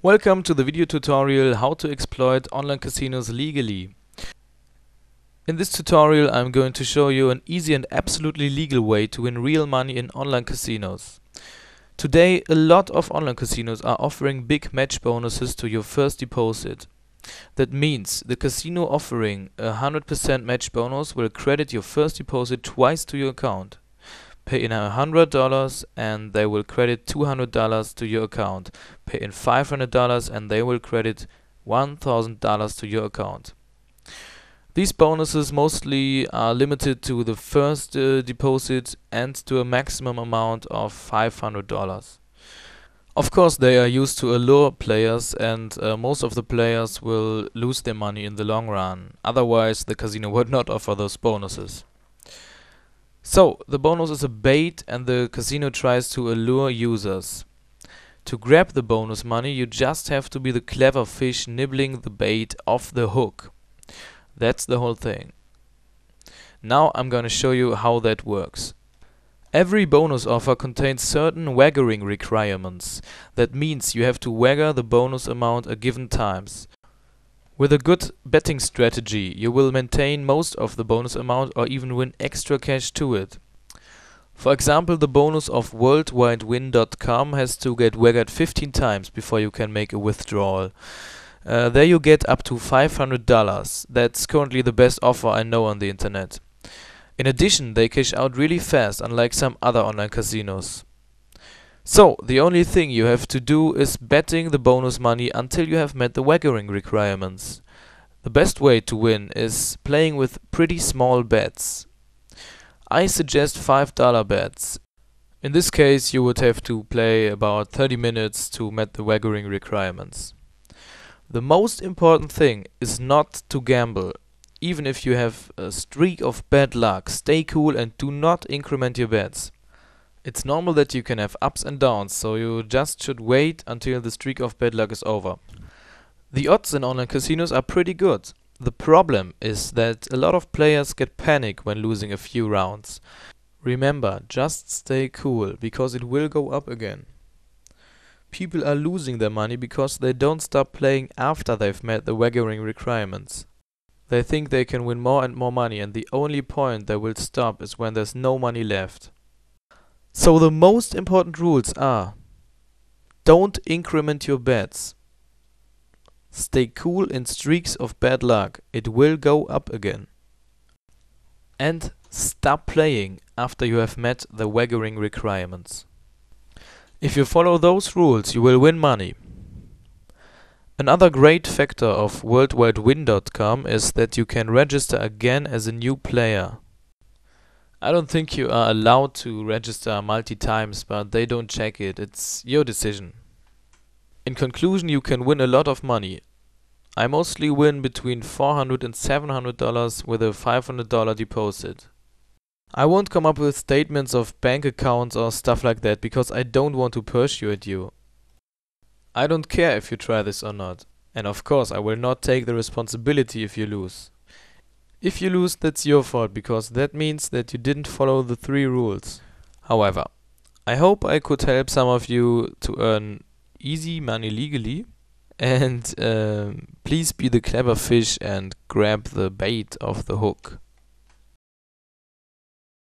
Welcome to the video tutorial how to exploit online casinos legally. In this tutorial I'm going to show you an easy and absolutely legal way to win real money in online casinos. Today a lot of online casinos are offering big match bonuses to your first deposit. That means the casino offering a 100% match bonus will credit your first deposit twice to your account. Pay in $100 and they will credit $200 to your account. Pay in $500 and they will credit $1,000 to your account. These bonuses mostly are limited to the first deposit and to a maximum amount of $500. Of course, they are used to allure players, and most of the players will lose their money in the long run. Otherwise, the casino would not offer those bonuses. So, the bonus is a bait and the casino tries to allure users. To grab the bonus money, you just have to be the clever fish nibbling the bait off the hook. That's the whole thing. Now I'm gonna show you how that works. Every bonus offer contains certain waggering requirements. That means you have to wagger the bonus amount at given times. With a good betting strategy, you will maintain most of the bonus amount or even win extra cash to it. For example, the bonus of WorldWideWin.com has to get waggered 15 times before you can make a withdrawal. There you get up to $500. That's currently the best offer I know on the internet. In addition, they cash out really fast, unlike some other online casinos. So, the only thing you have to do is betting the bonus money until you have met the waggering requirements. The best way to win is playing with pretty small bets. I suggest $5 bets. In this case, you would have to play about 30 minutes to meet the waggering requirements. The most important thing is not to gamble. Even if you have a streak of bad luck, stay cool and do not increment your bets. It's normal that you can have ups and downs, so you just should wait until the streak of bad luck is over. The odds in online casinos are pretty good. The problem is that a lot of players get panic when losing a few rounds. Remember, just stay cool, because it will go up again. People are losing their money because they don't stop playing after they've met the waggering requirements. They think they can win more and more money, and the only point they will stop is when there's no money left. So the most important rules are: don't increment your bets. Stay cool in streaks of bad luck. It will go up again. And stop playing after you have met the waggering requirements. If you follow those rules, you will win money. Another great factor of WorldWideWin.com is that you can register again as a new player. I don't think you are allowed to register multi-times, but they don't check it. It's your decision. In conclusion, you can win a lot of money. I mostly win between $400 and $700 with a $500 deposit. I won't come up with statements of bank accounts or stuff like that because I don't want to persuade you. I don't care if you try this or not. And of course, I will not take the responsibility if you lose. If you lose, that's your fault, because that means that you didn't follow the 3 rules. However, I hope I could help some of you to earn easy money legally. And please be the clever fish and grab the bait off the hook.